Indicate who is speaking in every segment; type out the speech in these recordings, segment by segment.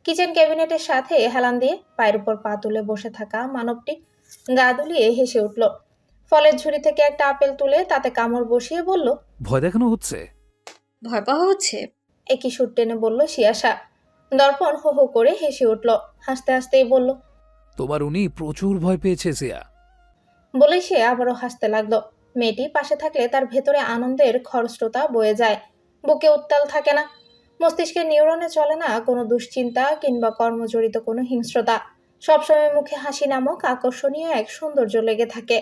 Speaker 1: Kitchen ক্যাবিনেটের সাথে হেলান দিয়ে পায়ের উপর পা তুলে বসে থাকা মানবটি গা দুলিয়ে হেসে উঠল। ফলের ঝুড়ি থেকে একটা আপেল তুলে তাতে কামড় বসিয়ে বলল,
Speaker 2: ভয় দেখানো হচ্ছে?
Speaker 3: ভয় পাওয়া হচ্ছে?
Speaker 1: একই সুর টেনে বলল শিয়াশা। দর্পণ হো হো করে হেসে উঠল। হাসতে হাসতেই বলল,
Speaker 2: তোমার উনি প্রচুর ভয় পেয়েছে জিয়া।
Speaker 1: বলেই সে আবারও হাসতে লাগলো। মেয়েটি পাশে থাকলে তার ভেতরে আনন্দের খরস্রোতা বয়ে যায়। বুকে উত্তাল থাকে না, মস্তিষ্কের নিউরনে চলে না কোনো দুশ্চিন্তা কিংবা কর্মজড়িত কোনো হিংস্রতা। সবসময় মুখে হাসি নামক আকর্ষণীয় এক সৌন্দর্য লেগে থাকে।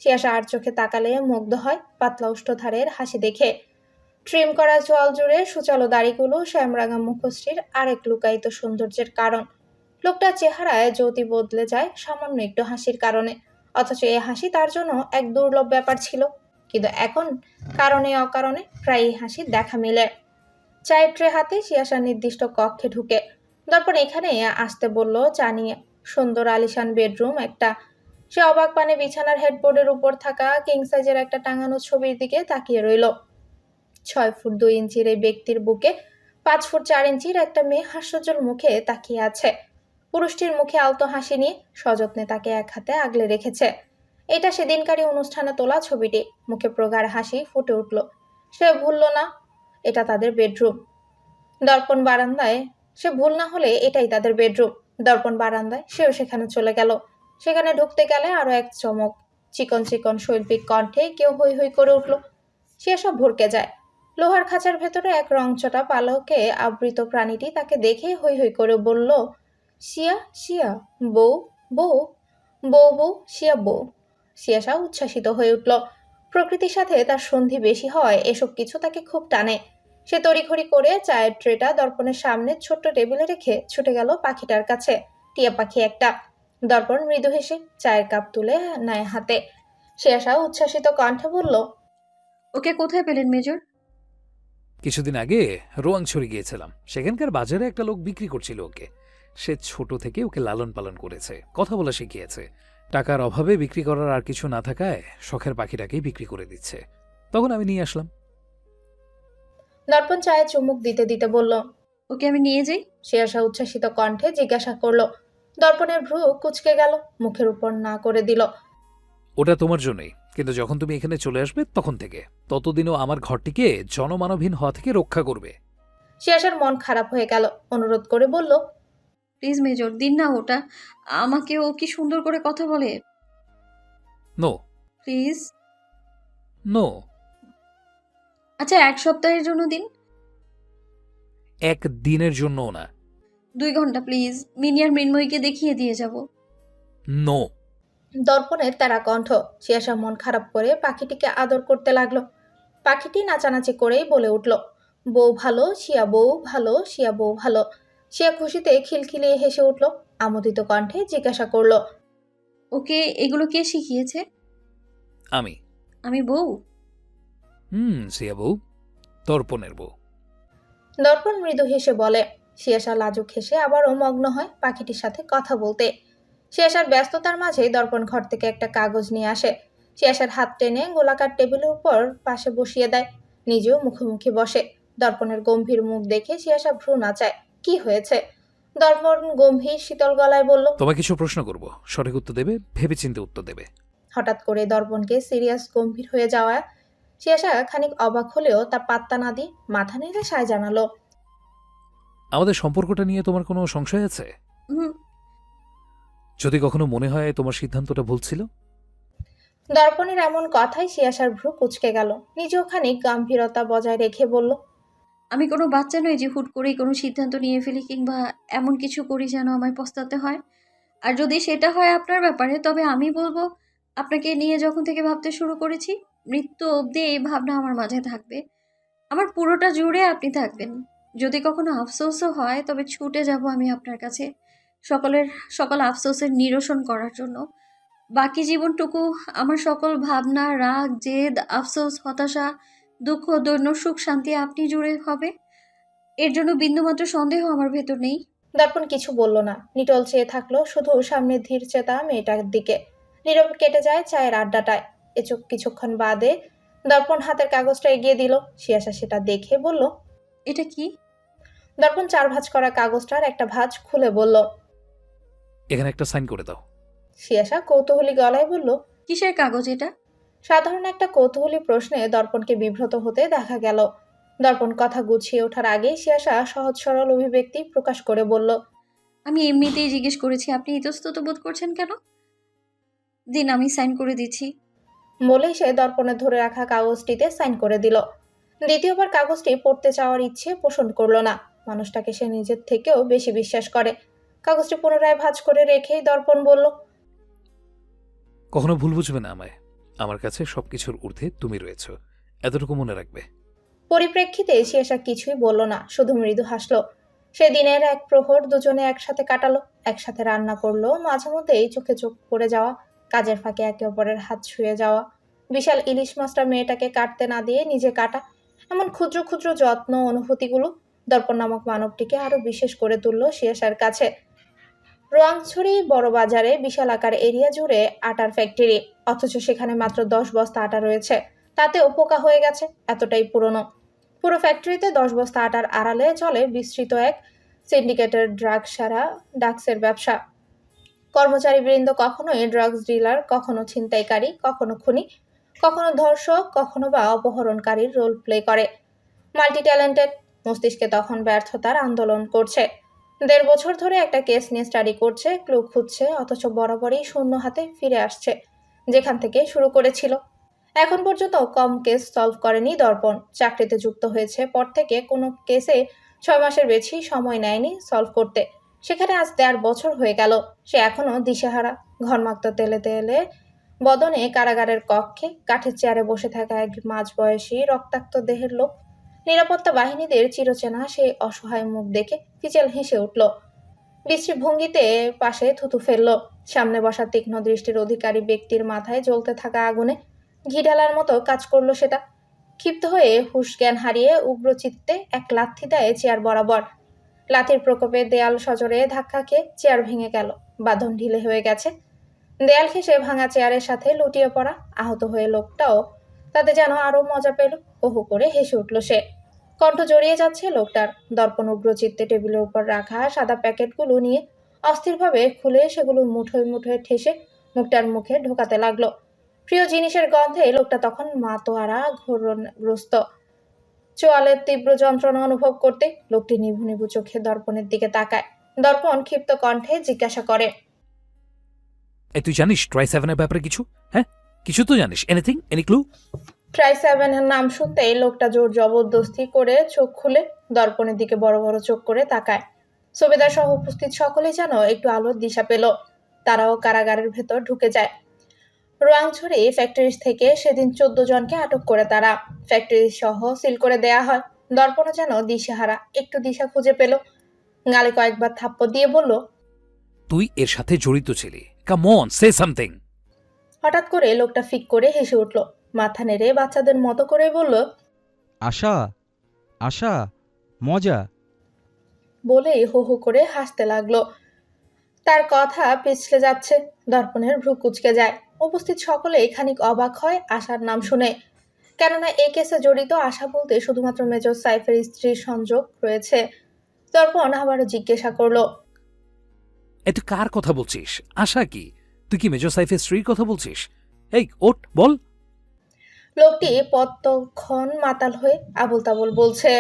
Speaker 1: শিয়াশা আর চোখে তাকালে মুগ্ধ হয় পাতলা উষ্ঠধারের হাসি দেখে। ট্রিম করা চোয়াল জুড়ে সুচালো দাড়িগুলো শ্যামরাঙা মুখশ্রীর আরেক লুকায়িত সৌন্দর্যের কারণ। লোকটার চেহারায় জ্যোতি বদলে যায় সামান্য একটু হাসির কারণে। অথচ এই হাসি তার জন্য এক দুর্লভ ব্যাপার ছিল। কিন্তু এখন কারণে অকারণে প্রায়ই হাসির দেখা মেলে। চায়ের ট্রে হাতে শিয়াশা নির্দিষ্ট কক্ষে ঢুকে। তারপর এখানে আসতে বলল চা নিয়ে। সুন্দর আলিশান বেডরুম একটা। সে অবাক পানে বিছানার হেডবোর্ডের উপর থাকা কিং সাইজের একটা টাঙানো ছবির দিকে তাকিয়ে রইল। 6 ফুট 2 ইঞ্চির এই ব্যক্তির বুকে 5 ফুট 4 ইঞ্চির একটা মেয়ে হাস্যজ্জ্বল মুখে তাকিয়ে আছে। পুরুষটির মুখে আলতো হাসি নিয়ে সযত্নে তাকে এক হাতে আগলে রেখেছে। এটা সেদিনকারই অনুষ্ঠানে তোলা ছবিটি। মুখে প্রগাঢ় হাসি ফুটে উঠল। সে ভুলল না, এটা তাদের বেডরুম। দর্পণ বারান্দায় সে ভুল না হলে এটাই তাদের বেডরুম। দর্পণ বারান্দায় সেও সেখানে চলে গেল। সেখানে ঢুকতে গেলে আরো এক চমক। চিকন চিকন শৈল্পিক কণ্ঠে কেউ হৈ হৈ করে উঠল। সে সব ভরকে যায়। লোহার খাঁচার ভেতরে এক রংচটা পালকে আবৃত প্রাণীটি তাকে দেখে হৈ হৈ করে বলল, শিয়া শিয়া, বউ বউ, বউ বউ, শিয়া বউ। শিয়াশা উচ্ছ্বাসিত হয়ে উঠল। প্রকৃতির সাথে তার সন্ধি বেশি হয় এসব কিছু তাকে খুব টানে। সে তড়িঘড়ি করে চায়ের ট্রেটা দর্পণের সামনে ছোট্ট টেবিলে রেখে ছুটে গেল পাখিটার কাছে। টিয়া পাখি একটা। দর্পণ মৃদু হেসে চায়ের কাপ তুলে নেয় হাতে। শিয়াশা উচ্ছ্বাসিত কণ্ঠে বলল,
Speaker 3: ওকে কোথায় পেলেন মেজর?
Speaker 2: কিছুদিন আগে রোয়াংছড়ি গিয়েছিলাম, সেখানকার বাজারে একটা লোক বিক্রি করছিল ওকে। সে ছোট থেকে ওকে লালন পালন করেছে, কথা বলা শিখিয়েছে। টাকার অভাবে বিক্রি করার আর কিছু না থাকায় শখের পাখিটাকেই বিক্রি করে দিচ্ছে। তখন আমি নিয়ে আসলাম।
Speaker 1: দর্পণ চায়ে চুমুক দিতে দিতে বলল।
Speaker 3: ওকে আমি নিয়ে যাই?
Speaker 1: শিয়াশা উচ্ছ্বাসিত কণ্ঠে জিজ্ঞাসা করল। দর্পণের ভ্রু কুঁচকে গেল, মুখের উপর না করে দিল।
Speaker 2: ওটা তোমার জন্যই, কিন্তু যখন তুমি এখানে চলে আসবে তখন থেকে, ততদিনও আমার ঘরটিকে জনমানবহীন হওয়া থেকে রক্ষা করবে।
Speaker 1: শিয়াশার মন খারাপ হয়ে গেল। অনুরোধ করে বলল,
Speaker 3: প্লিজ মেজর, দিন না ওটা আমাকে। ও কি সুন্দর করে কথা বলে।
Speaker 2: No
Speaker 3: please.
Speaker 2: নো।
Speaker 3: আচ্ছা, 1 সপ্তাহের জন্য দিন।
Speaker 2: একদিনের জন্যও না।
Speaker 3: 2 ঘন্টা প্লিজ। মিনি আর মৃন্ময়ীকে দেখিয়ে দিয়ে যাব।
Speaker 2: নো।
Speaker 1: দর্পণের তারা কণ্ঠ। শিয়াশা মন খারাপ করে পাখিটিকে আদর করতে লাগলো। পাখিটি নাচানাচি করেই বলে উঠল, বউ ভালো, শিয়া বউ ভালো, শিয়া বউ ভালো। শিয়া খুশিতে খিলখিলিয়ে হেসে উঠল। আমোদিত কণ্ঠে জিজ্ঞাসা করল,
Speaker 3: ওকে এগুলো কে শিখিয়েছে?
Speaker 2: আমি।
Speaker 3: আমি বউ?
Speaker 2: সিয়া বউ, তর্পণের বউ।
Speaker 1: দর্পণ মৃদু হেসে বলে। শিয়াশা লাজুক হেসে আবারও মগ্ন হয় পাখিটির সাথে কথা বলতে। শিয়াশার ব্যস্ততার মাঝেই দর্পণ ঘর থেকে একটা কাগজ নিয়ে আসে। শিয়াশার হাত টেনে গোলাকার টেবিলের উপর পাশে বসিয়ে দেয়। নিজেও মুখোমুখি বসে। দর্পণের গম্ভীর মুখ দেখে শিয়াশা ভ্রু নাচায়। কি হয়েছে? দর্পণ গম্ভীর শীতল গলায় বলল।
Speaker 2: তোমায় কিছু প্রশ্ন করব, সঠিক উত্তর দেবে, ভেবেচিন্তে উত্তর দেবে।
Speaker 1: হঠাৎ করে দর্পণকে সিরিয়াস গম্ভীর হয়ে যাওয়া শিয়াশা খানিক অবাক হলেও তা পাত্তা না দিয়ে মাথা নেড়ে সায় জানালো।
Speaker 2: আমাদের সম্পর্কটা নিয়ে তোমার কোনো সংশয় আছে?
Speaker 3: হুম।
Speaker 2: যদি কখনো মনে হয় তোমার সিদ্ধান্তটা ভুল ছিল?
Speaker 1: দর্পণের এমন কথায় শিয়াশার ভ্রু কুঁচকে গেল। নিজেও খানিক গাম্ভীরতা বজায় রেখে বলল,
Speaker 3: আমি কোনো বাচ্চা নই যে হুট করেই কোনো সিদ্ধান্ত নিয়ে ফেলি কিংবা এমন কিছু করি যেন আমায় পস্তাতে হয়। আর যদি সেটা হয় আপনার ব্যাপারে, তবে আমি বলবো, আপনাকে নিয়ে যখন থেকে ভাবতে শুরু করেছি, মৃত্যু অবধি এই ভাবনা আমার মাঝে থাকবে। আমার পুরোটা জুড়ে আপনি থাকবেন। যদি কখনো আফসোসও হয়, তবে ছুটে যাব আমি আপনার কাছে, সকলের সকল আফসোসের নিরসন করার জন্য। বাকি জীবনটুকু আমার সকল ভাবনা, রাগ, জেদ, আফসোস, হতাশা, দুঃখ, দৈন্য, সুখ, শান্তি আপনি জুড়ে হবে। এর জন্য বিন্দুমাত্র সন্দেহ আমার ভেতর নেই।
Speaker 1: দর্পণ কিছু বলল না। নিটল চেয়ে থাকলো শুধু সামনে ধীর চেতা মেয়েটার দিকে। নীরবে কেটে যায় চায়ের আড্ডাটায়। কিছুক্ষণ বাদে দর্পণ হাতের কাগজটা এগিয়ে দিল। শিয়াশা সেটা দেখে বলল,
Speaker 3: এটা কি?
Speaker 1: দর্পণ 4 ভাঁজ করা কাগজটার একটা ভাঁজ খুলে বলল।
Speaker 2: এখানে একটা সাইন করে দাও।
Speaker 1: শিয়াশা কৌতূহলী গলায় বলল।
Speaker 3: কিসের কাগজ এটা?
Speaker 1: সাধারণ একটা কৌতূহলী প্রশ্নে দর্পণকে বিব্রত হতে দেখা গেল। দর্পণ কথা গুছিয়ে ওঠার আগেই শিয়াশা সহজ সরল অভিব্যক্তি প্রকাশ করে বলল।
Speaker 3: আমি এমনিতেই জিজ্ঞেস করেছি, আপনি ইতস্তত বোধ করছেন কেন? দিন, আমি সাইন করে দিচ্ছি।
Speaker 1: বলেই সে দর্পণে ধরে রাখা কাগজটিতে সাইন করে দিল। দ্বিতীয়বার কাগজটি পড়তে চাওয়ার ইচ্ছে পোষণ করল না। মানুষটাকে সে নিজের থেকেও বেশি বিশ্বাস করে। কাগজটি পুনরায় ভাঁজ করে রেখেই দর্পণ বলল।
Speaker 2: কখনো ভুল বুঝবে না আমায়। আমার কাছে সবকিছুর ঊর্ধ্বে তুমি রয়েছ, এতটুকু মনে রাখবে।
Speaker 1: পরিপ্রেক্ষিতে শিয়াশা কিছুই বলল না, শুধু মৃদু হাসল। সে দিনের এক প্রহর দুজনে একসাথে কাটালো, একসাথে রান্না করলো, মাঝে মধ্যেই চোখে চোখ পড়ে যাওয়া, কাজের ফাঁকে একে অপরের হাত ছুঁয়ে যাওয়া, বিশাল ইলিশ মাছটা মেয়েটাকে কাটতে না দিয়ে নিজে কাটা, এমন ক্ষুদ্র ক্ষুদ্র যত্ন অনুভূতিগুলো দর্পণ নামক মানবটিকে আরো বিশেষ করে তুলল শিয়াশার কাছে। রোয়াংছড়ি বড় বাজারে বিশাল আকার এরিয়া জুড়ে আটার ফ্যাক্টরি, অথচ সেখানে মাত্র 10 বস্তা আটা রয়েছে। তাতেও পোকা হয়ে গেছে, এতটাই পুরনো। পুরো ফ্যাক্টরিতে 10 বস্তা আটার আড়ালে চলে বিস্তৃত এক সিন্ডিকেটের ড্রাগসের ব্যবসা। কর্মচারীবৃন্দ কখনোই ড্রাগস ডিলার, কখনো ছিনতাইকারী, কখনো খুনি, কখনো ধর্ষক, কখনো বা অপহরণকারীর রোল প্লে করে। Multi talented. মস্তিষ্কে তখন ব্যর্থতার আন্দোলন করছে। 1.5 বছর ধরে একটা কেস নিয়ে স্টাডি করছে, ক্লু খুঁজছে, অথচ বরাবরই শূন্য হাতে ফিরে আসছে যেখান থেকে শুরু করেছিল। এখন পর্যন্ত কম কেস সলভ করেনি দর্পণ। চাকরিতে যুক্ত হয়েছে পর থেকে কোনো কেসে 6 মাসের বেশি সময় নেয়নি সলভ করতে। সেখানে আজ 1.5 বছর হয়ে গেল। সে এখনো দিশেহারা। ঘর্মাক্ত তেলে তেলে বদনে কারাগারের কক্ষে কাঠের চেয়ারে বসে থাকা এক মাঝবয়সী রক্তাক্ত দেহের লোক। নিরাপত্তা বাহিনীদের চিরচেনা সেই অসহায় মুখ দেখে ফিচেল হেসে উঠল। বিশ্রী ভঙ্গিতে পাশে থুতু ফেলল। সামনে বসা তীক্ষ্ণ দৃষ্টির অধিকারী ব্যক্তির মাথায় জ্বলতে থাকা আগুনে ঘি ঢালার মতো কাজ করলো সেটা। ক্ষিপ্ত হয়ে হুঁশ জ্ঞান হারিয়ে উগ্রচিত্তে এক লাথি দেয় চেয়ার বরাবর। লাথির প্রকোপে দেয়াল সজোরে ধাক্কা খেয়ে চেয়ার ভেঙে গেল। বাঁধন ঢিলে হয়ে গেছে। দেয়াল ঘেঁষে ভাঙা চেয়ারের সাথে লুটিয়ে পড়া আহত হয়ে লোকটাও তাতে যেন আরো মজা পেল। ওহু করে হেসে উঠল সে। কণ্ঠ জড়িয়ে যাচ্ছে লোকটার। দর্পণ উগ্রচিত্তে টেবিলের উপর রাখা সাদা প্যাকেটগুলো নিয়ে অস্থিরভাবে খুলে সেগুলো মুঠোয় মুঠোয় ঠেসে মুখটার মুখে ঢোকাতে লাগলো। প্রিয় জিনিসের গন্ধে লোকটা তখন মাতোয়ারা ঘোরগ্রস্ত। চোয়ালের তীব্র যন্ত্রণা অনুভব করতে লোকটি নিভু নিভু চোখে দর্পণের দিকে তাকায়। দর্পণ ক্ষিপ্ত কণ্ঠে জিজ্ঞাসা করে।
Speaker 2: এই তুই জানিস ট্রাই 7-এর ব্যাপারে কিছু? হ্যাঁ, কিছু তো জানিস? Anything, any clue?
Speaker 1: ট্রাই 7-এর নাম শুনতেই লোকটা জোর জবরদস্তি করে চোখ খুলে দর্পণের দিকে বড় বড় চোখ করে তাকায়। সুবেদার সহ উপস্থিত সকলেই যেন একটু আলোর দিশা পেল। তারাও কারাগারের ভেতর ঢুকে যায়। রোয়াংছড়ি ফ্যাক্টরি থেকে সেদিন 14 জনকে আটক করে তারা ফ্যাক্টরি সহ সিল করে দেয়া হয়। দর্পণও যেন দিশেহারা, একটু দিশা খুঁজে পেল। গালে কয়েকবার থাপ্পড় দিয়ে বলল,
Speaker 2: তুই এর সাথে জড়িত ছিলি। Come on, say something.
Speaker 1: হঠাৎ করে লোকটা ফিক করে হেসে উঠল। মাথা নেড়ে বাচ্চাদের মতো করে বলল,
Speaker 4: আশা, আশা, মজা।
Speaker 1: বলেই হো হো করে হাসতে লাগলো। তার কথা পিছলে যাচ্ছে। দর্পণের ভ্রু কুঁচকে যায়। উপস্থিত সকলেই খানিক অবাক হয় আশার নাম শুনে। কেননা এই কেসে জড়িত আশা বলতে শুধুমাত্র মেজর সাইফের স্ত্রীর সংযোগ রয়েছে। দর্পণ আবারও জিজ্ঞাসা করলো,
Speaker 2: এ তুই কার কথা বলছিস? আশা কি? তুই কি মেজর সাইফের স্ত্রীর কথা বলছিস? এই ওঠ, বল।
Speaker 1: লোকটি কতক্ষণ মাতাল হয়ে আবল তাবল বলছে।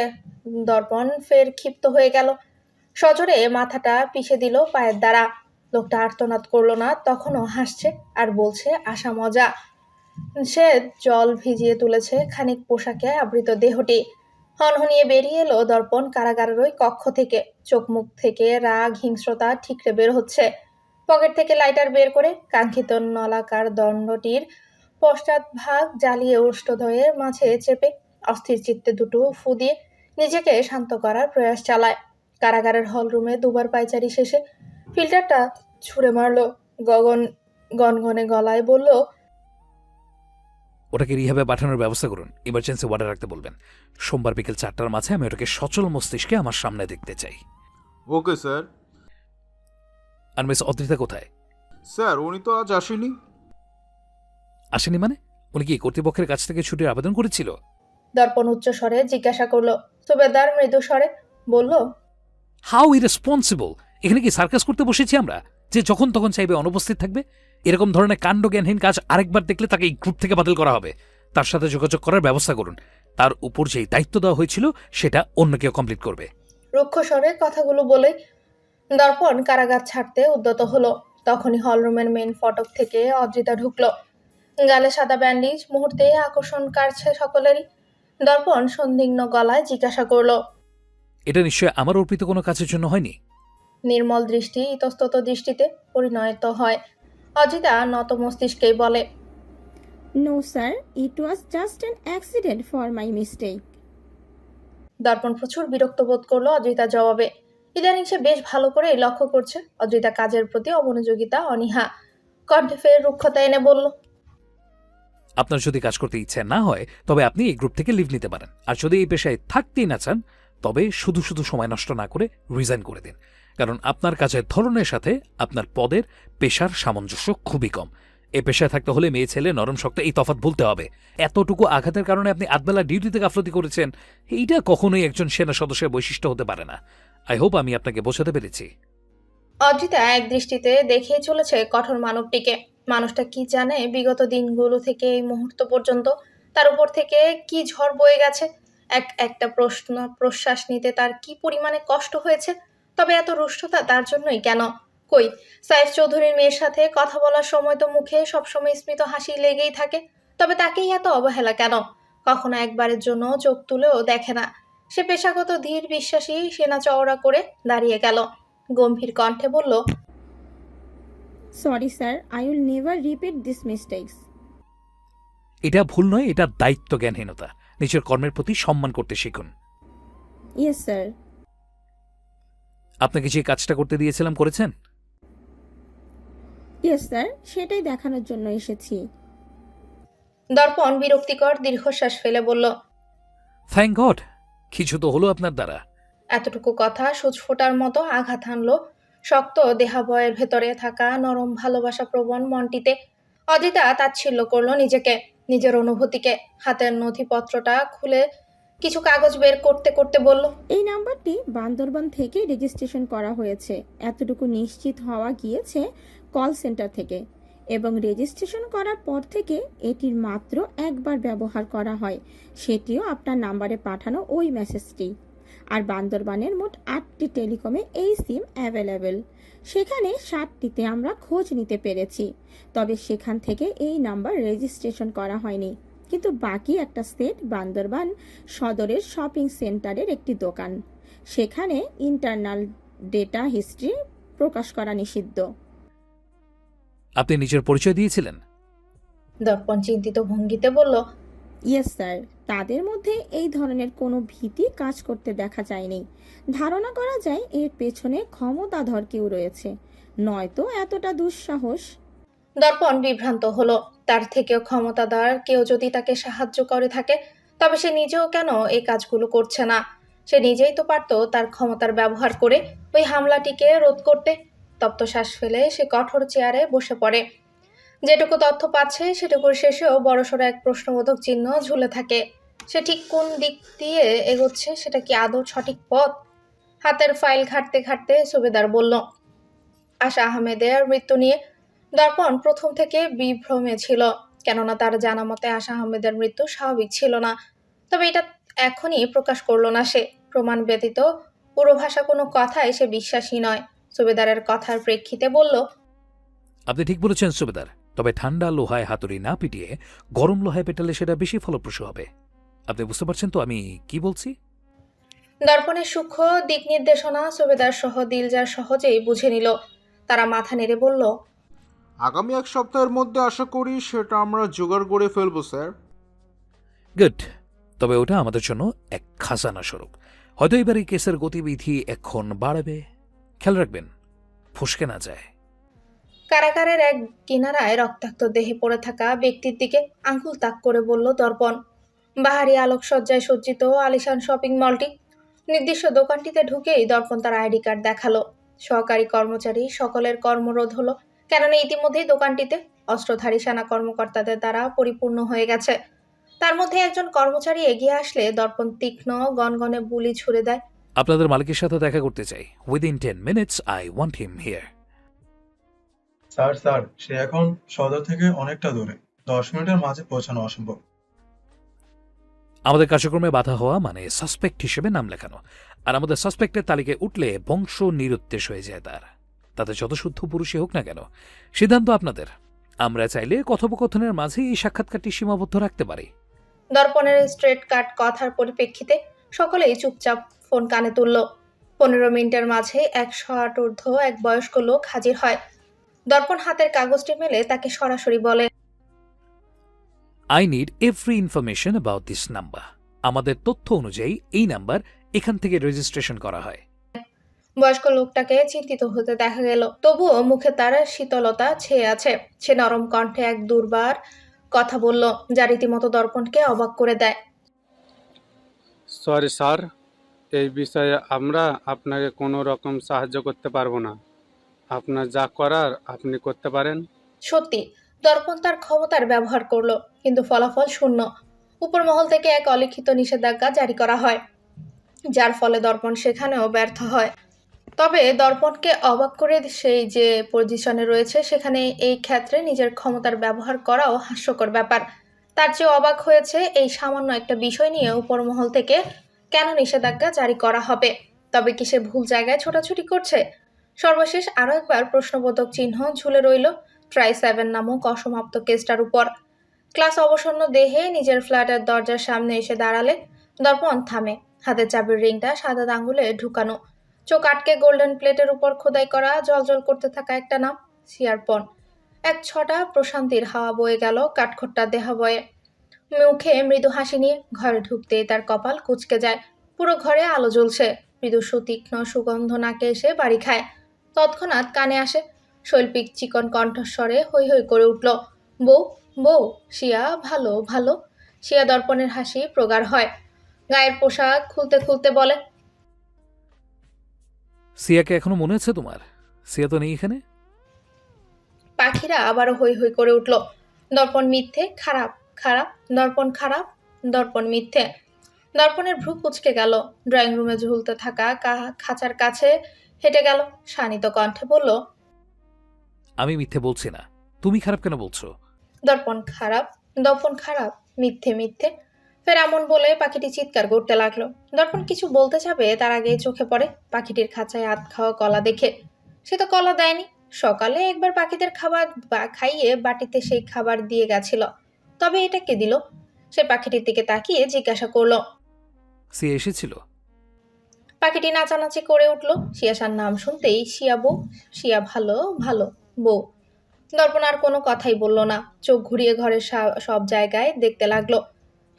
Speaker 1: দর্পণ ফের ক্ষিপ্ত হয়ে গেল। সজোরে মাথাটা পিষে দিল পায়ের দ্বারা। লোকটা আর্তনাদ করলো না, তখনও হাসছে আর বলছে আশা মজা। সে জল ভিজিয়ে তুলেছে খানিক পোশাকে আবৃত দেহটি। হনহনিয়ে বেরিয়ে এলো দর্পণ কারাগারের ওই কক্ষ থেকে। চোখ মুখ থেকে রাগ হিংস্রতা ঠিকরে বের হচ্ছে। পকেট থেকে লাইটার বের করে কাঙ্ক্ষিত নলাকার দণ্ডটির পশ্চাৎভাগ জ্বালিয়ে ওষ্ঠদ্বয়ের মাঝে চেপে অস্থির চিত্তে দুটো ফু দিয়ে নিজেকে শান্ত করার প্রয়াস চালায়। কারাগারের হলরুমে দুবার পায়চারি শেষে ফিল্টারটা ছুঁড়ে মারল। গনগনে গলায় বলল,
Speaker 2: ওটাকে রিহাবে পাঠানোর ব্যবস্থা করুন। ইমার্জেন্সি ওয়ার্ডে রাখতে বলবেন। সোমবার বিকেল 4টার মাঝে আমি ওটাকে সচল মস্তিষ্কে আমার সামনে দেখতে চাই।
Speaker 5: Okay sir.
Speaker 2: আর মিস অদ্রিতা কোথায়?
Speaker 5: স্যার উনি তো আজ আসেনি।
Speaker 2: আসেনি মানে? উনি কি কর্তৃপক্ষের কাছ থেকে ছুটির আবেদন করেছিল?
Speaker 1: দর্পণ উচ্চ স্বরে জিজ্ঞাসা করলো। সুবেদার মৃদু স্বরে বলল,
Speaker 2: হাউ ইরেসপন্সিবল! এখানে কি সার্কাস করতে বসেছি আমরা, যে যখন তখন চাইবে অনুপস্থিত থাকবে? এরকম ধরনের কাণ্ডজ্ঞানহীন কাজ আরেকবার দেখলে তাকে এই গ্রুপ থেকে বাতিল করা হবে। তার সাথে যোগাযোগ করার ব্যবস্থা করুন। তার উপর যেই দায়িত্ব দেওয়া হয়েছিল সেটা অন্য কেউ কমপ্লিট করবে।
Speaker 1: রুক্ষ স্বরে কথাগুলো বলে দর্পণ কারাগার ছাড়তে উদ্যত হলো। তখনই হলরুমের মেন ফটক থেকে অদ্রিতা ঢুকলো। গালে সাদা ব্যান্ডেজ, মুহূর্তে আকর্ষণ কাড়ছে সকলেরই। দর্পণ সন্দিগ্ধ গলায় জিজ্ঞাসা করলো।
Speaker 2: এটা নিশ্চয়ই আমার অর্পিত কোনো কাজের জন্য হয়নি।
Speaker 1: নির্মল দৃষ্টি ইতস্তত দৃষ্টিতে পরিণত হয়। অজিতা নত মস্তিষ্কেই বলে,
Speaker 6: No, sir, it was just an accident for my mistake.
Speaker 1: দর্পণ প্রচুর বিরক্ত বোধ করলো অদ্রিতার জবাবে। ইদানিং সে বেশ ভালো করেই লক্ষ্য করছে অদ্রিতা কাজের প্রতি অমনোযোগিতা, অনীহা। কণ্ঠে ফের রুক্ষতা এনে বলল,
Speaker 2: আপনার যদি কাজ করতে ইচ্ছে না হয় তবে আপনি এই গ্রুপ থেকে লিভ নিতে পারেন। আর যদি এই পেশায় থাকতেই না চান তবে শুধু শুধু সময় নষ্ট না করে রিজাইন করে দিন। কারণ আপনার কাজের ধরনের সাথে আপনার পদের পেশার সামঞ্জস্য খুবই কম। এ পেশায় থাকতে হলে মেয়ে ছেলে নরম শক্ত এই তফাৎ ভুলতে হবে। এতটুকু আঘাতের কারণে আপনি আধবেলা ডিউটিতে গাফলতি করেছেন, এইটা কখনোই একজন সেনা সদস্যের বৈশিষ্ট্য হতে পারে না। আই হোপ আমি আপনাকে বোঝাতে পেরেছি।
Speaker 1: অদ্রিতা এক দৃষ্টিতে দেখেই চলেছে কঠোর মানবটিকে। মানুষটা কি জানে বিগত দিনগুলো থেকে এই মুহূর্ত পর্যন্ত তার উপর থেকে কি ঝড় বয়ে গেছে। একটা প্রশ্বাস নিতে তার কি পরিমাণে কষ্ট হয়েছে। তবে এত রুষ্টতা তার জন্যই কেন? কই, সাইফ চৌধুরীর মেয়ের সাথে কথা বলার সময় তো মুখে সবসময় স্মিত হাসি লেগেই থাকে। তবে তাকেই এত অবহেলা কেন? কখনো একবারের জন্য চোখ তুলেও দেখে না। সে পেশাগত ধীর বিশ্বাসী সেনা চওড়া করে দাঁড়িয়ে গেল। গম্ভীর কণ্ঠে বলল,
Speaker 6: Sorry, sir, I will never repeat these mistakes.
Speaker 2: এটা ভুল নয়, এটা দায়িত্ব জ্ঞানহীনতা। নিজের কর্মের প্রতি সম্মান করতে শিখুন।
Speaker 6: Yes, sir.
Speaker 2: আপনাকে যে কাজটা করতে দিয়েছিলাম করেছেন?
Speaker 6: Yes, sir, সেটাই দেখানোর জন্য এসেছি।
Speaker 1: দর্পণ বিরক্তিকর দীর্ঘশ্বাস ফেলে বলল,
Speaker 2: থ্যাংক গড, কিছু তো হলো আপনার দ্বারা।
Speaker 1: এতটুকু কথা সূচফোঁটার মতো আঘাত হানল শক্ত দেহাবয়ের ভেতরে থাকা নরম ভালোবাসা প্রবণ মনটিতে। অদিতা তাচ্ছিল্য করলো নিজেকে, নিজের অনুভূতিকে। হাতের নথিপত্রটা খুলে কিছু কাগজ বের করতে করতে বলল,
Speaker 6: এই নাম্বারটি বান্দরবান থেকে রেজিস্ট্রেশন করা হয়েছে, এতটুকু নিশ্চিত হওয়া গিয়েছে কল সেন্টার থেকে, এবং রেজিস্ট্রেশন করার পর থেকে এটির মাত্র একবার ব্যবহার করা হয়, সেটিও আপনার নাম্বারে পাঠানো ওই মেসেজটি। আর বান্দরবানের মোট 8টি টেলিকমে এই সিম অ্যাভেলেবেল। সেখানে 7টিতে আমরা খোঁজ নিতে পেরেছি, তবে সেখান থেকে এই নাম্বার রেজিস্ট্রেশন করা হয়নি। কিন্তু বাকি একটা সেট বান্দরবান সদরের শপিং সেন্টারের একটি দোকান, সেখানে ইন্টারনাল ডেটা হিস্ট্রি প্রকাশ করা নিষিদ্ধ।
Speaker 2: আপনি নিজের পরিচয় দিয়েছিলেন?
Speaker 1: দর্পণ চিন্তিত ভঙ্গিতে বলল,
Speaker 6: ইয়েস স্যার, তাদের মধ্যে এই ধরনের কোনো ভীতি কাজ করতে দেখা যায়নি। ধারণা করা যায় এর পেছনে ক্ষমতাধর কেউ রয়েছে, নয়তো এতটা দুঃসাহস।
Speaker 1: দর্পণ বিভ্রান্ত হলো। তার থেকেও ক্ষমতাধর কেউ যদি তাকে সাহায্য করে থাকে, তবে সে নিজেও কেন এই কাজগুলো করছে না? সে নিজেই তো পারত তার ক্ষমতার ব্যবহার করে ওই হামলাটিকে রোধ করতে। তপ্ত শ্বাস ফেলে সে কঠোর চেয়ারে বসে পড়ে। যেটুকু তথ্য পাচ্ছে সেটুকুর শেষেও বড়সড় এক প্রশ্নবোধক চিহ্ন ঝুলে থাকে। সে ঠিক কোন দিক দিয়ে এগোচ্ছে, সেটা কি আদৌ সঠিক পথ? হাতের ফাইল ঘাঁটতে ঘাঁটতে সুবেদার বলল, আশা আহমেদের মৃত্যু নিয়ে দর্পণ প্রথম থেকে বিভ্রমে ছিল। কেননা তার জানা মতে আশা আহমেদের মৃত্যু স্বাভাবিক ছিল না। তবে এটা এখনই প্রকাশ করলো না সে। প্রমাণ ব্যতীত পুরোভাষা কোনো কথাই সে বিশ্বাসী নয়। সুবেদারের কথার প্রেক্ষিতে বলল,
Speaker 2: আপনি ঠিক বলেছেন সুবেদার, তবে ঠান্ডা লোহায় হাতুড়ি না পিটিয়ে গরম লোহায় পেটালে সেটা বেশি ফলপ্রসূ হবে। আপনি বুঝতে পারছেন তো আমি কি বলছি?
Speaker 1: দর্পণের সূক্ষ্ম দিক নির্দেশনা সুবেদার সহ দিলজার সহজেই বুঝে নিল। তারা মাথা নেড়ে বলল,
Speaker 5: আগামী 1 সপ্তাহের মধ্যে আশা করি সেটা আমরা জোগাড় করে ফেলবো স্যার।
Speaker 2: গুড, তবে ওটা আমাদের জন্য এক খাজানা স্বরূপ। হয়তো এবার এই কেসের গতিবিধি এখন বাড়াবে। খেয়াল রাখবেন ফসকে না যায়।
Speaker 1: কারাগারের এক কিনারায় রক্তাক্ত দেহে পড়ে থাকা ব্যক্তির দিকে আঙ্গুল তাক করে বলল দর্পণ। বাহারি আলোকসজ্জায় সজ্জিত আলিশান শপিং মলটি। নির্দিষ্ট দোকানটিতে ঢুকেই দর্পণ তার আইডি কার্ড দেখালো। সহকারী কর্মচারী সকলের কর্মরোধ হলো, কেননা ইতিমধ্যেই দোকানটিতে অস্ত্রধারী সেনা কর্মকর্তাদের দ্বারা পরিপূর্ণ হয়ে গেছে। তার মধ্যে একজন কর্মচারী এগিয়ে আসলে দর্পণ তীক্ষ্ণ গনগনে বুলি ছুড়ে দেয়।
Speaker 2: আপনাদের মালিকের সাথে দেখা করতে চাই। Within 10 minutes I want him here.
Speaker 7: Sir সে এখন সদর থেকে অনেকটা দূরে, 10 মিনিটের মাঝে পৌঁছানো অসম্ভব।
Speaker 2: আমাদের কার্যক্রমে বাধা হওয়া মানে সাসপেক্ট হিসেবে নাম লেখানো, আর আমাদের সাসপেক্টের তালিকায় উঠলে বংশ নিরুদ্দেশ হয়ে যায় তার। তাতে যত শুদ্ধ পুরুষই হোক না কেন, সিদ্ধান্ত আপনাদের। আমরা চাইলে কথোপকথনের মাঝে এই সাক্ষাৎকারটি সীমাবদ্ধ রাখতে পারি।
Speaker 1: দর্পণের স্ট্রেট কাট কথার পরিপ্রেক্ষিতে সকলেই চুপচাপ ফোন কানে তুলল। 15 মিনিটের মাঝে 108 ঊর্ধ্ব এক বয়স্ক লোক হাজির হয়। দর্পণ হাতের কাগজটি মেলে তাকে সরাসরি বলে,
Speaker 2: I need every information about this number. আমাদের তথ্য অনুযায়ী এই নাম্বার এখান থেকে রেজিস্ট্রেশন করা হয়।
Speaker 1: বয়স্ক লোকটাকে চিন্তিত হতে দেখা গেল, তবুও মুখে তার শীতলতা ছেয়ে আছে। সে নরম কণ্ঠে এক দুর্বার কথা বলল, যা রীতিমতো দর্পণকে অবাক করে দেয়।
Speaker 8: সরি স্যার, এই বিষয়ে আমরা আপনাকে কোনো রকম সাহায্য করতে পারবো না। আপনার যা করার আপনি করতে পারেন।
Speaker 1: সত্যি, দর্পণ তার ক্ষমতার ব্যবহার করলো, কিন্তু ফলাফল শূন্য। উপর মহল থেকে এক অলিখিত নিষেধাজ্ঞা জারি করা হয়, যার ফলে দর্পণ সেখানেও ব্যর্থ হয়। তবে দর্পণকে অবাক করে সেই যে পজিশনে রয়েছে সেখানে এই ক্ষেত্রে নিজের ক্ষমতার ব্যবহার করাও হাস্যকর ব্যাপার। তার চেয়ে অবাক হয়েছে এই সামান্য একটা বিষয় নিয়ে উপরমহল থেকে কেন নিষেধাজ্ঞা জারি করা হবে। তবে কি সে ভুল জায়গায় ছোটাছুটি করছে? সর্বশেষ আরও একবার প্রশ্নবোধক চিহ্ন ঝুলে রইল ট্রাই 7 নামক অসমাপ্ত কেসটার উপর। ক্লাস অবসন্ন দেহে নিজের ফ্ল্যাটের দরজার সামনে এসে দাঁড়ালে দর্পণ থামে। হাতে চাবির রিংটা সাদা আঙুলে ঢুকানো, চোখ আটকে গোল্ডেন প্লেটের উপর খোদাই করা জলজল করতে থাকা একটা নাম, সিয়ারপন। এক ছটা প্রশান্তির হাওয়া বয়ে গেল কাঠখোট্টা দেহাবয়ে। মুখে মৃদু হাসি নিয়ে ঘরে ঢুকতেই তার কপাল কুঁচকে যায়। পুরো ঘরে আলো জ্বলছে, মৃদু সুতীক্ষ্ণ সুগন্ধ নাকে এসে বাড়ি খায়। তৎক্ষণাৎ কানে আসে শৈল্পিক চিকন কণ্ঠস্বরে হৈ হৈ করে উঠল, বউ বউ, শিয়া ভালো ভালো। শিয়া দর্পণের হাসি প্রগাঢ় হয়, গায়ের পোশাক খুলতে খুলতে বলে,
Speaker 2: সিয়াকে এখনো মনে আছে তোমার? সিয়া তো নেই এখানে।
Speaker 1: পাখিরা আবারও হৈ হৈ করে উঠল। দর্পণ মিথ্যে, খারাপ খারাপ, দর্পণ খারাপ, দর্পণ মিথ্যে। দর্পণের ভ্রু কুঁচকে গেল। ড্রয়িং রুমে ঝুলতে থাকা খাঁচার কাছে হেঁটে গেল, শানিত কণ্ঠে বলল,
Speaker 2: আমি মিথ্যে বলছি না, তুমি খারাপ কেন বলছো?
Speaker 1: দর্পণ খারাপ, দর্পণ খারাপ, মিথ্যে মিথ্যে। ফের এমন বলে পাখিটি চিৎকার করতে লাগলো। দর্পণ কিছু বলতে যাবে তার আগেই চোখে পড়ে পাখিটির খাঁচায় আধ খাওয়া কলা দেখে। সে তো কলা দেয়নি, সকালে একবার পাখিদের খাবার খাইয়ে বাটিতে সেই খাবার দিয়ে গেছিল। তবে এটা কে দিল? সে পাখিটির দিকে তাকিয়ে জিজ্ঞাসা করলো।
Speaker 2: সিয়া এসেছিল?
Speaker 1: পাখিটি নাচানাচি করে উঠল। শিয়াশার নাম শুনতেই, শিয়া বউ, শিয়া ভালো ভালো বউ। দর্পণ আর কোনো কথাই বলল না, চোখ ঘুরিয়ে ঘরের সব জায়গায় দেখতে লাগলো।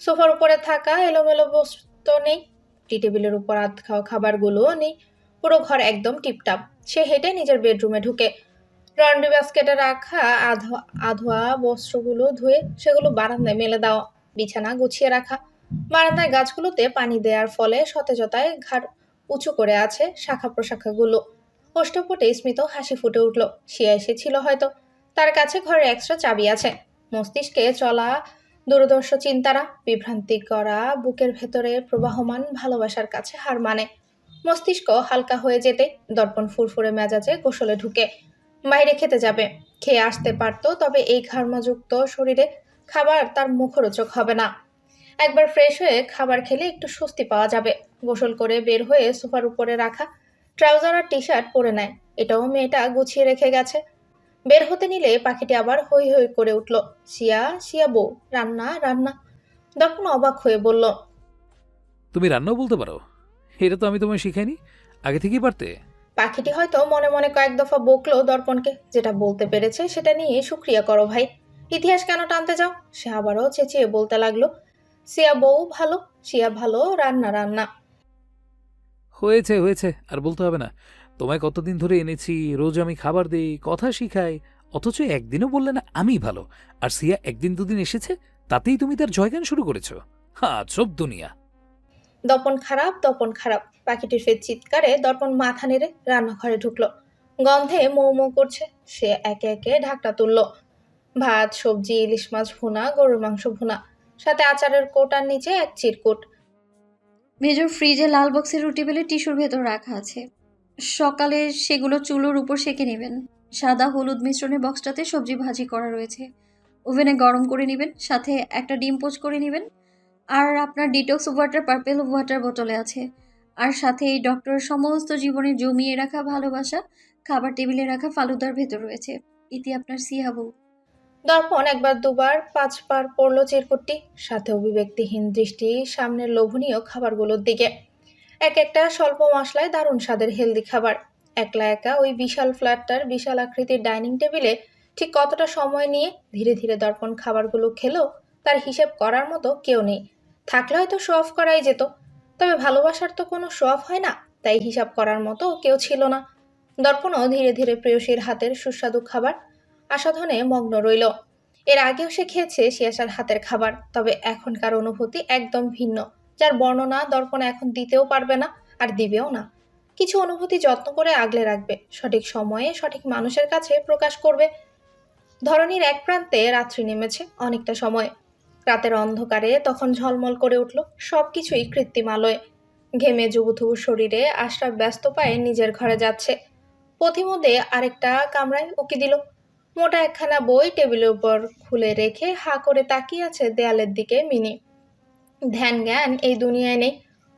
Speaker 1: সোফার উপরে থাকা এলোমেলো বস্তু নেই, টি টেবিলের উপর আধ খাওয়া খাবারগুলোও নেই। পুরো ঘর একদম টিপটাপ। সে হেঁটে নিজের বেডরুমে ঢুকে লন্ড্রি বাস্কেটে রাখা আধোয়া বস্ত্রগুলো ধুয়ে সেগুলো বারান্দায় মেলে দেওয়া, বিছানা গুছিয়ে রাখা। বারান্দায় গাছগুলোতে পানি দেওয়ার ফলে সতেজতায় ঘাড় উঁচু করে আছে শাখা প্রশাখাগুলো। অষ্টপটে স্মিত হাসি ফুটে উঠল। শিয়া এসেছিল হয়তো, তার কাছে ঘরের এক্সট্রা চাবি আছে। মস্তিষ্কে চলা দূরদর্শ চিন্তারা বিভ্রান্তি করা বুকের ভেতরে প্রবাহমান ভালোবাসার কাছে হার মানে। মস্তিষ্ক হালকা হয়ে যেতে দর্পণ ফুরফুরে মেজাজে গোসলে ঢুকে বাইরে খেতে যাবে। খেয়ে আসতে পারত, তবে এই ঘার্মাযুক্ত শরীরে খাবার তার মুখরোচক হবে না। একবার ফ্রেশ হয়ে খাবার খেলে একটু স্বস্তি পাওয়া যাবে। গোসল করে বের হয়ে সোফার উপরে রাখা ট্রাউজার আর টি শার্ট পরে নেয়। এটাও মেয়েটা গুছিয়ে রেখে গেছে। বের হতে নিলে পাখিটি আবার হৈ হৈ করে উঠল, শিয়া শিয়া বউ, রান্না রান্না। দর্পণ অবাক হয়ে বলল,
Speaker 2: তুমি রান্নাও বলতে পারো? এটা তো আমি তোমায় শিখাইনি, আগে থেকেই পারতে।
Speaker 1: পাখিটি হয়তো মনে মনে কয়েক দফা বকলো দর্পণকে। যেটা বলতে পেরেছে সেটা নিয়ে শুক্রিয়া করো ভাই, ইতিহাস কেন টানতে যাও? সে আবারও চেঁচিয়ে বলতে লাগলো, শিয়া বউ ভালো, শিয়া ভালো, রান্না রান্না।
Speaker 2: হয়েছে হয়েছে, আর বলতে হবে না। তোমায় কতদিন ধরে এনেছি, রোজ আমি খাবার দিই, কথা শিখাই, অথচ একদিনও বললে না আমি ভালো। আর সিয়া একদিন দুদিন এসেছে, তাতেই তুমি তার জয়গান শুরু করেছো। হ্যাঁ, সব দুনিয়া।
Speaker 1: দর্পণ খারাপ, দর্পণ খারাপ। পাখিটির ফের চিৎকারে দর্পণ মাথা নেড়ে রান্নাঘরে ঢুকলো। গন্ধে মৌ মৌ করছে। সে একে একে ঢাকটা তুলল। ভাত, সবজি, ইলিশ মাছ ভুনা, গরুর মাংস ভুনা, সাথে আচারের কোটার নিচে এক চিরকুট।
Speaker 3: মেজর ফ্রিজে লাল বক্সের রুটি বেলে টিস্যুর ভেতর রাখা আছে। সকালে সেগুলো চুলোর উপর সেঁকে নেবেন। সাদা হলুদ মিশ্রণে বক্সটাতে সবজি ভাজি করা রয়েছে। ওভেনে গরম করে নেবেন, সাথে একটা ডিম পোচ করে নেবেন। আর আপনার ডিটক্স ওয়াটার পার্পেল ওয়াটার বোতলে আছে। আর সাথে এই ডক্টরের সমস্ত জীবনে জমিয়ে রাখা ভালোবাসা খাবার টেবিলে রাখা ফালুদার ভেতর রয়েছে। ইতি আপনার সিয়াবু।
Speaker 1: দর্পণ একবার দুবার পাঁচবার পড়ল চিরকুটটি, সাথে অভিব্যক্তিহীন দৃষ্টি সামনের লোভনীয় খাবারগুলোর দিকে। এক একটা স্বল্প মশলায় দারুণ স্বাদের হেলদি খাবার। একলা একা ওই বিশাল ফ্ল্যাটটার বিশাল আকৃতির ডাইনিং টেবিলে ঠিক কতটা সময় নিয়ে ধীরে ধীরে দর্পণ খাবারগুলো খেলেও তার হিসেব করার মতো কেউ নেই। থাকলে হয়তো শো অফ করাই যেত, তবে ভালোবাসার তো কোনো শো অফ হয় না, তাই হিসাব করার মতো কেউ ছিল না। দর্পণও ধীরে ধীরে প্রেয়সীর হাতের সুস্বাদু খাবার আস্বাদনে মগ্ন রইল। এর আগেও সে খেয়েছে শিয়াশার হাতের খাবার, তবে এখনকার অনুভূতি একদম ভিন্ন, যার বর্ণনা দর্পণ এখন দিতেও পারবে না, আর দিবেও না। কিছু অনুভূতি যত্ন করে আগলে রাখবে, সঠিক সময়ে সঠিক মানুষের কাছে প্রকাশ করবে। ধরনীর এক প্রান্তে রাত্রি নেমেছে অনেকটা সময়। রাতের অন্ধকারে তখন ঝলমল করে উঠল সবকিছুই কৃত্রিম আলোয়। ঘেমে জুবুথুবু শরীরে আশরাফ ব্যস্ত পায়ে নিজের ঘরে যাচ্ছে। পথিমধ্যে আরেকটা কামরায় উকি দিল। মোটা একখানা বই টেবিলের উপর খুলে রেখে হা করে তাকিয়ে আছে দেয়ালের দিকে মিনি। ধ্যান জ্ঞান এই দুনিয়ায় নেই।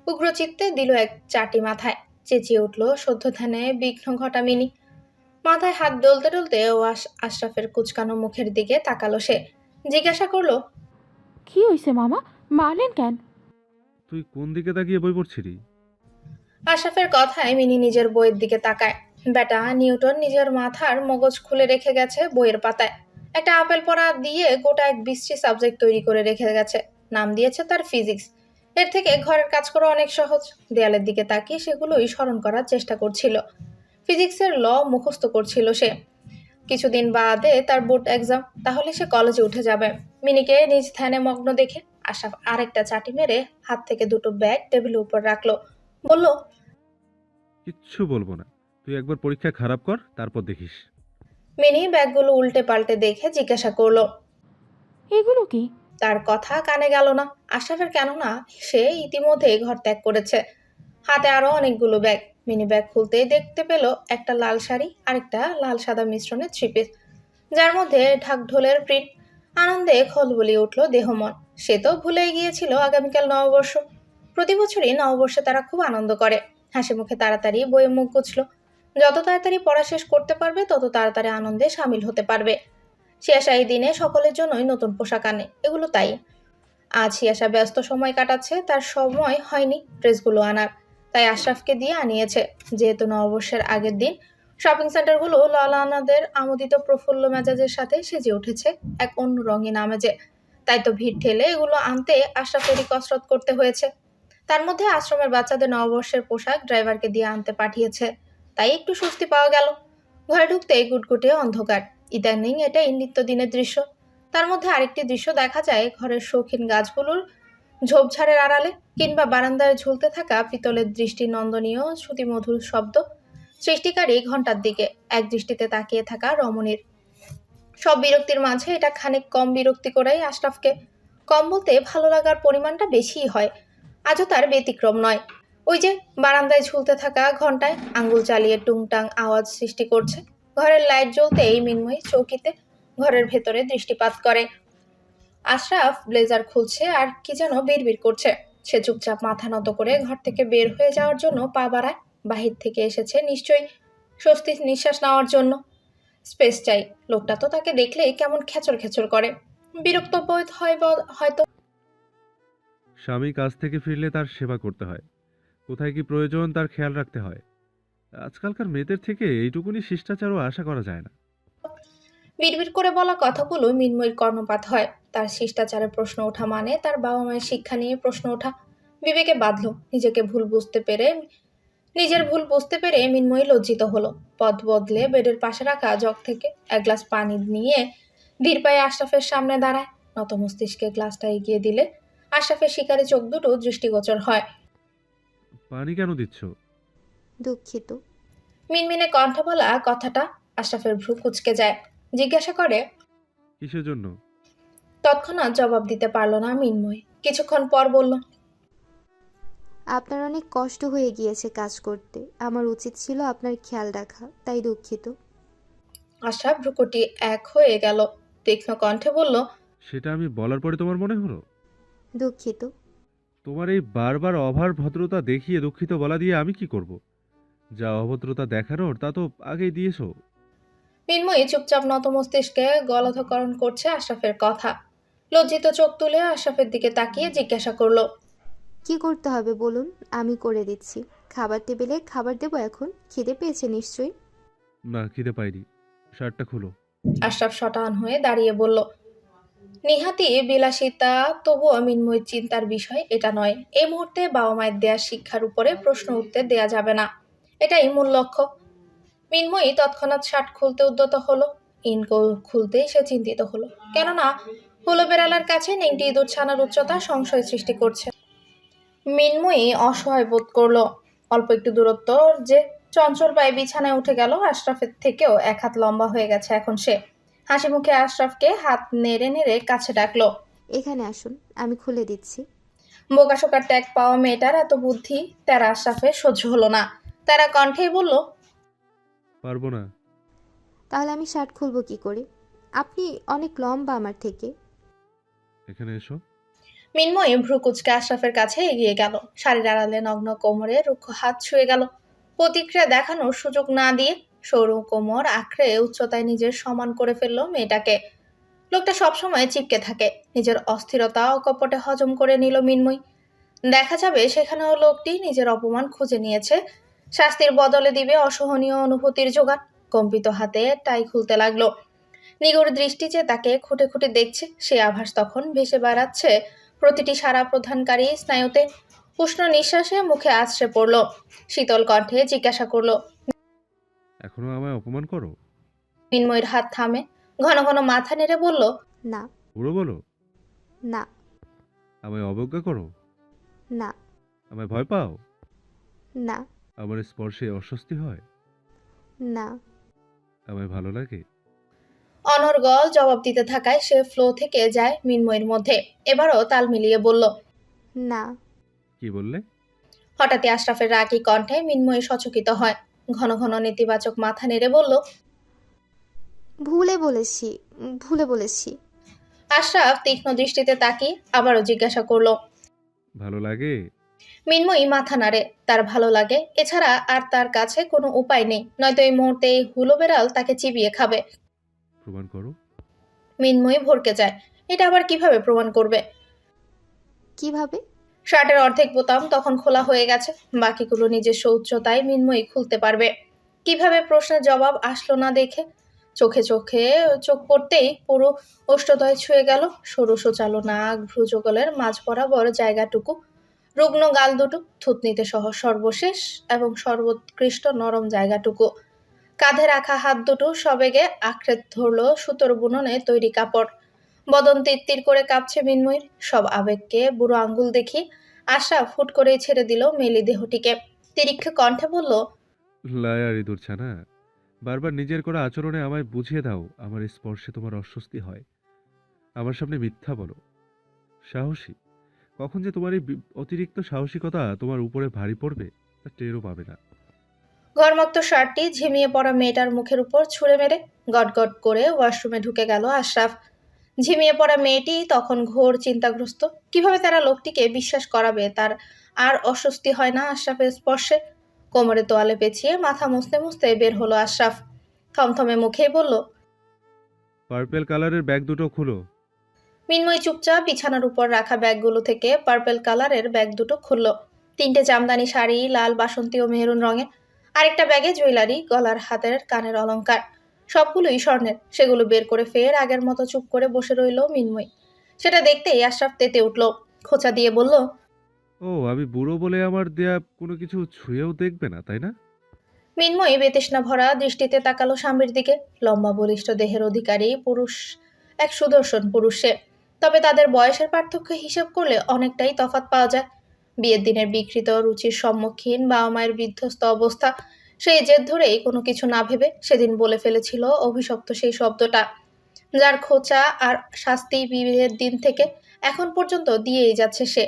Speaker 1: উগ্রচিত্তে দিল এক চাটি মাথায়, চেঁচিয়ে উঠল সদ্য ধ্যানে বিঘ্ন ঘটা মিনি। মাথায় হাত ডলতে ডলতে ও আশরাফের কুচকানো মুখের দিকে তাকালো সে। জিজ্ঞাসা করলো,
Speaker 9: কি হইছে মামা, মারলেন কেন?
Speaker 10: তুই কোন দিকে তাকিয়ে বই পড়ছিলি?
Speaker 1: আশরাফের কথায় মিনি নিজের বইয়ের দিকে তাকায়। বেটা নিউটন নিজের মাথার মগজ খুলে রেখে গেছে বইয়ের পাতায়। একটা আপেল পড়া দিয়ে গোটা এক বিশ্রী সাবজেক্ট তৈরি করে রেখে গেছে, নাম দিয়েছে তার ফিজিক্স। এর থেকে ঘরের কাজ করা অনেক সহজ। দেয়ালের দিকে তাকিয়ে সেগুলোই স্মরণ করার চেষ্টা করছিল। ফিজিক্সের ল মুখস্থ করছিল সে। কিছুদিন বাদে তার বোর্ড এক্সাম, তাহলে সে কলেজে উঠে যাবে। মিনিকে নিজ ধ্যানে মগ্ন দেখে আশরাফ আরেকটা চাটি মেরে হাত থেকে দুটো ব্যাগ টেবিলের উপর রাখলো। বলল,
Speaker 10: কিচ্ছু বলবো না, তুই একবার পরীক্ষা খারাপ কর, তারপর দেখিস।
Speaker 1: মিনি ব্যাগগুলো উল্টে পাল্টে দেখে জিজ্ঞাসা করলো।
Speaker 9: এগুলো কি?
Speaker 1: তার কথা কানে গেল না আশরাফের, কেননা সে ইতিমধ্যে ঘর ত্যাগ করেছে। হাতে আরো অনেকগুলো ব্যাগ। মিনি ব্যাগ খুলতেই দেখতে পেল একটা লাল শাড়ি আর একটা লাল সাদা মিশ্রণের থ্রি পিস, যার মধ্যে ঢাকঢোলের প্রিন্ট। আনন্দে খলবলিয়ে উঠল দেহ মন। সে তো ভুলেই গিয়েছিল আগামীকাল নববর্ষ। প্রতি বছরই নববর্ষে তারা খুব আনন্দ করে। হাসি মুখে তাড়াতাড়ি বইয়ে মুখ গুছল। যত তাড়াতাড়ি পড়া শেষ করতে পারবে তত তাড়াতাড়ি আনন্দে সামিল হতে পারবে। শিয়াশা এই দিনে সকলের জন্যই নতুন পোশাক আনে, এগুলো তাই। আজ শিয়াশা ব্যস্ত সময় কাটাচ্ছে, তার সময় হয়নি ড্রেসগুলো আনার, তাই আশরাফকে দিয়ে আনিয়েছে। যেহেতু নববর্ষের আগের দিন শপিং সেন্টারগুলো লালানাদের আমোদিত প্রফুল্ল মেজাজের সাথে সেজে উঠেছে এক অন্য রঙিন আমেজে, তাই তো ভিড় ঠেলে এগুলো আনতে আশরাফেরই কসরত করতে হয়েছে। তার মধ্যে আশ্রমের বাচ্চাদের নববর্ষের পোশাক ড্রাইভারকে দিয়ে আনতে পাঠিয়েছে, তাই একটু স্বস্তি পাওয়া গেল। ঘরে ঢুকতেই গুটগুটে অন্ধকার। ইদানিং এটাই নিত্যদিনের দৃশ্য। তার মধ্যে আরেকটি দৃশ্য দেখা যায় ঘরের শৌখিন গাছগুলোর ঝোপঝাড়ের আড়ালে, কিংবা বারান্দায় ঝুলতে থাকা পিতলের দৃষ্টি নন্দনীয় শ্রুতিমধুর শব্দ সৃষ্টিকারী ঘণ্টার দিকে এক দৃষ্টিতে তাকিয়ে থাকা রমণীর। সব বিরক্তির মাঝে এটা খানিক কম বিরক্তি করেই আশরাফকে। কম বলতে ভালো লাগার পরিমাণটা বেশিই হয়। আজও তার ব্যতিক্রম নয়। ওই যে বারান্দায় ঝুলতে থাকা ঘণ্টায় আঙ্গুল চালিয়ে টুংটাং আওয়াজ সৃষ্টি করছে। ঘরের লাইট জ্বলতেই মিন্ময়ী চৌকিতে ঘরের ভেতরে দৃষ্টিপাত করে। আশরাফ ব্লেজার খুলছে আর কি যেন বিড়বিড় করছে। সে চুপচাপ মাথা নত করে ঘর থেকে বের হয়ে যাওয়ার জন্য পা বাড়ায়। বাহির থেকে এসেছে নিশ্চয়ই স্বস্তির নিঃশ্বাস নেওয়ার জন্য। স্পেস চাই। লোকটা তো তাকে দেখলেই কেমন খেচর খেচর করে। বিরক্ত বোধ হয় হয়তো।
Speaker 10: স্বামী কাজ থেকে ফিরলে তার সেবা করতে হয়, কোথায় কি প্রয়োজন তার খেয়াল রাখতে হয়। আজকালকার মেয়েদের থেকে এইটুকুনি শিষ্টাচারও আশা করা যায় না।
Speaker 1: বিড়বিড় করে বলা কথাগুলো মিন্ময়ীর কর্ণপাত হয়। তার শিষ্টাচারের প্রশ্ন ওঠা মানে তার বাবা মায়ের শিক্ষা নিয়ে প্রশ্ন ওঠা। বিবেকে বাঁধল। নিজের ভুল বুঝতে পেরে মিন্ময়ী লজ্জিত হলো। পথ বদলে বেডের পাশে রাখা জগ থেকে এক গ্লাস পানি নিয়ে ধীর পায়ে আশরাফের সামনে দাঁড়ায়। নত মস্তিষ্কে গ্লাসটা এগিয়ে দিলে আশরাফের শিকারী চোখ দুটো দৃষ্টিগোচর হয়।
Speaker 10: পানি কেন দিচ্ছ?
Speaker 11: দুঃখিত।
Speaker 1: মিনমিনে কণ্ঠে বলা কথাটা আশরাফের ভ্রু কুঁচকে যায়। জিজ্ঞাসা করে,
Speaker 10: কিসের জন্য?
Speaker 1: তৎক্ষণাৎ জবাব দিতে পারল না মিন্ময়। কিছুক্ষণ পর বলল,
Speaker 11: আপনার অনেক কষ্ট হয়ে গিয়েছে কাজ করতে। আমার উচিত ছিল আপনার খেয়াল রাখা, তাই দুঃখিত।
Speaker 1: আশরাফ ভ্রুকুটি এক হয়ে গেল, তীক্ষ্ণ কণ্ঠে বলল,
Speaker 10: সেটা আমি বলার পরে তোমার মনে হলো?
Speaker 11: দুঃখিত।
Speaker 10: তোমার এই বারবার অভার ভদ্রতা দেখিয়ে দুঃখিত বলা দিয়ে আমি কি করব? যা অভদ্রতা দেখানোর তা তো আগেই দিয়েছো।
Speaker 1: মিন্ময়ী চুপচাপ নত মস্তিষ্কে গলধকরণ করছে আশরাফের কথা। লজ্জিত চোখ তুলে আশরাফের দিকে তাকিয়ে জিজ্ঞাসা করলো,
Speaker 11: কি করতে হবে বলুন, আমি করে দিচ্ছি। খাবার টেবিলে খাবার দেবো এখন? খিদে পেয়েছে নিশ্চয়ই।
Speaker 10: না, খিদে পাইনি। শার্টটা খুলো।
Speaker 1: আশরাফ শটান হয়ে দাঁড়িয়ে বলল, নিহাতি বিলাসিতা, তবুও মিন্ময়ীর চিন্তার বিষয় এটা নয়। এই মুহূর্তে বাবা মায়ের দেয়া শিক্ষার উপরে প্রশ্ন উঠতে দেয়া যাবে না, এটাই মূল লক্ষ্য। মিন্ময়ী তৎক্ষণাৎ শার্ট খুলতে উদ্যত হলো। ইনকো খুলতেই সে চিন্তিত হলো, কেননা হলো বেড়ালার কাছে নেংটি ইঁদুর ছানার উচ্চতা সংশয় সৃষ্টি করছে। মিন্ময়ী অসহায় বোধ করলো। অল্প একটু দূরত্ব যে চঞ্চল পায়ে বিছানায় উঠে গেল। আশরাফের থেকেও এক হাত লম্বা হয়ে গেছে এখন সে। হাসি মুখে আশরাফকে হাত নেড়ে নেড়ে কাছে ডাকলো,
Speaker 11: এখানে আসুন, আমি খুলে দিচ্ছি।
Speaker 1: বোকাশোকার ট্যাগ পাওয়া মেয়েটার এত বুদ্ধি তারা আশরাফের সহ্য হলো না। তারা কণ্ঠেই বলল,
Speaker 10: পারবো না।
Speaker 11: তাহলে আমি শার্ট খুলবো কি করে? আপনি অনেক লম্বা আমার থেকে।
Speaker 10: এখানে এসো।
Speaker 1: মিন্ময়ী ভ্রুকুচকে আশরাফের কাছে এগিয়ে গেল, শাড়ির আড়ালে নগ্ন কোমরে রুক্ষ হাত ছুঁয়ে গেল। প্রতিক্রিয়া দেখানোর সুযোগ না দিয়ে সরু কোমর আঁকড়ে উচ্চতায় নিজের সমান করে ফেললো মেয়েটাকে। লোকটা সবসময় চিপকে থাকে, নিজের অস্থিরতা অকপটে হজম করে নিল মিন্ময়ী। দেখা যাবে সেখানেও লোকটি নিজের অপমান খুঁজে নিয়েছে, শাস্তির বদলে দিবে অসহনীয় অনুভূতির জোগান। কম্পিত হাতে টাই খুলতে লাগলো। নিগুড় দৃষ্টি যে তাকে খুঁটে খুঁটে দেখছে, সে আভাস তখন ভেসে বেড়াচ্ছে প্রতিটি সারা প্রধানকারী স্নায়ুতে। উষ্ণ নিঃশ্বাসে মুখে আছড়ে পড়ল। শীতল কণ্ঠে জিজ্ঞাসা করলো,
Speaker 10: এখনো আমায় অপমান করো?
Speaker 1: মিন্ময়ীর হাত থামে, ঘন ঘন মাথা নেড়ে বলল,
Speaker 11: না।
Speaker 10: বুড়ো বলো?
Speaker 11: না।
Speaker 10: আমায় অবজ্ঞা করো?
Speaker 11: না।
Speaker 10: আমায় ভয় পাও?
Speaker 11: না।
Speaker 10: আমার স্পর্শে অস্বস্তি হয়?
Speaker 11: না।
Speaker 10: আমায় ভালো লাগে?
Speaker 1: অনর্গল জবাব দিতে থাকায় সে ফ্লো থেকে যায় মিন্ময়ীর মধ্যে। এবারও তাল মিলিয়ে বলল,
Speaker 11: না।
Speaker 10: কি বললে?
Speaker 1: হঠাৎই আশরাফের রাগী কণ্ঠে মিন্ময়ী সচকিত হয়। ঘন ঘন নেতিবাচক মাথা নেড়ে বলল,
Speaker 11: ভুলে বলেছি, ভুলে বলেছি।
Speaker 1: আশরাফ তীক্ষ্ণ দৃষ্টিতে তাকিয়ে আবারও জিজ্ঞাসা করলো।
Speaker 10: ভালো লাগে?
Speaker 1: মিন্ময়ী মাথা নাড়ে, তার ভালো লাগে, এছাড়া আর তার কাছে কোনো উপায় নেই, নয়তো এই মুহূর্তে এই হুলো বেড়াল তাকে চিবিয়ে খাবে।
Speaker 10: প্রমাণ করো।
Speaker 1: মিন্ময়ী ভরকে যায়, এটা আবার কিভাবে প্রমাণ করবে?
Speaker 11: কিভাবে?
Speaker 1: শার্টের অর্ধেক বোতাম তখন খোলা হয়ে গেছে, বাকিগুলো নিজস্ব উচ্চতায় মিন্ময়ী খুলতে পারবে। কিভাবে প্রশ্নের জবাব আসলো না দেখে চোখে চোখে চোখ পড়তেই পুরো ওষ্ঠদয় ছুঁয়ে গেল। সরু সোচালো নাক, ভ্রুযুগলের মাঝ বরাবর জায়গাটুকু, রুগ্ন গাল দুটো, থুতনিতে সহ সর্বশেষ এবং সর্বোৎকৃষ্ট নরম জায়গাটুকু। কাঁধে রাখা হাত দুটো সবেগে আঁকড়ে ধরলো সুতোর বুননে তৈরি কাপড়। বদন তিত্তির করে কাঁপছে মিন্ময়ীর। সব আবেগকে বুড়ো আঙ্গুল দেখি আশরাফ হুট করেই ছেড়ে দিল মেলি দেহটিকে। তিরিক্ষ কণ্ঠে বলল,
Speaker 10: লায়ার ইঁদুর ছানা, বারবার নিজের করা আচরণে আমায় বুঝিয়ে দাও আমার স্পর্শে তোমার অস্বস্তি হয়। আমার সামনে মিথ্যা বলো। সাহসী। কখন যে তোমার এই অতিরিক্ত সাহসিকতা তোমার উপরে ভারী পড়বে তা টেরও পাবে না।
Speaker 1: ঘরমক্ত শার্টটি ঝিমিয়ে পড়া মেয়েটার মুখের উপর ছুঁড়ে মেরে গটগট করে ওয়াশরুমে ঢুকে গেল আশরাফ। ঝিমিয়ে পড়া মেয়েটি তখন ঘোর চিন্তাগ্রস্ত। কিভাবে তারা লোকটিকে বিশ্বাস করাবে তার আর অস্বস্তি হয় না আশরাফের স্পর্শে? কোমরে তোয়ালে পেঁচিয়ে মাথা মুছতে মুছতে বের হলো আশরাফ। থমথমে মুখেই বলল,
Speaker 10: পার্পেল কালারের ব্যাগ দুটো খুলো।
Speaker 1: মিন্ময়ী চুপচাপ বিছানার উপর রাখা ব্যাগগুলো থেকে পার্পেল কালারের ব্যাগ দুটো খুলল। 3টে জামদানি শাড়ি, লাল, বাসন্তী ও মেরুন রঙের। আরেকটা ব্যাগে জুয়েলারি, গলার, হাতের, কানের অলংকার, সবগুলোই স্বর্ণের। সেগুলো বের করে ফের আগের মতো চুপ করে বসে রইল মিন্ময়ী। সেটা দেখতেই আশরাফ তেতে উঠল, খোঁচা দিয়ে বলল,
Speaker 10: ও, আমি বুড়ো বলে আমার দেয়া কোনো কিছু ছুঁয়েও দেখবে না, তাই না?
Speaker 1: মিন্ময়ী বেতৃষ্ণা ভরা দৃষ্টিতে তাকালো স্বামীর দিকে। লম্বা বলিষ্ঠ দেহের অধিকারী পুরুষ, এক সুদর্শন পুরুষ সে। তবে তাদের বয়সের পার্থক্য হিসেব করলে অনেকটাই তফাৎ পাওয়া যায়। বিয়ের দিনের বিকৃত রুচির সম্মুখীন বাবা মায়ের বিধ্বস্ত অবস্থা, সেই জেদ ধরেই কোনো কিছু না ভেবে সেদিন বলে ফেলেছিল অভিশপ্ত সেই শব্দটা, যার খোঁচা আর শাস্তি বিয়ের দিন থেকে এখন পর্যন্ত দিয়েই যাচ্ছে সে।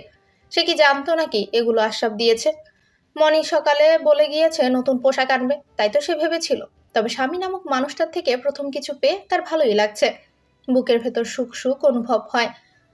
Speaker 1: সে কি জানতো নাকি এগুলো আশরাফ দিয়েছে? মনি সকালে বলে গিয়েছে নতুন পোশাক আনবে, তাই তো সে ভেবেছিল। তবে স্বামী নামক মানুষটার থেকে প্রথম কিছু পেয়ে তার ভালোই লাগছে। বুকের ভেতর সুখ সুখ অনুভব হয়।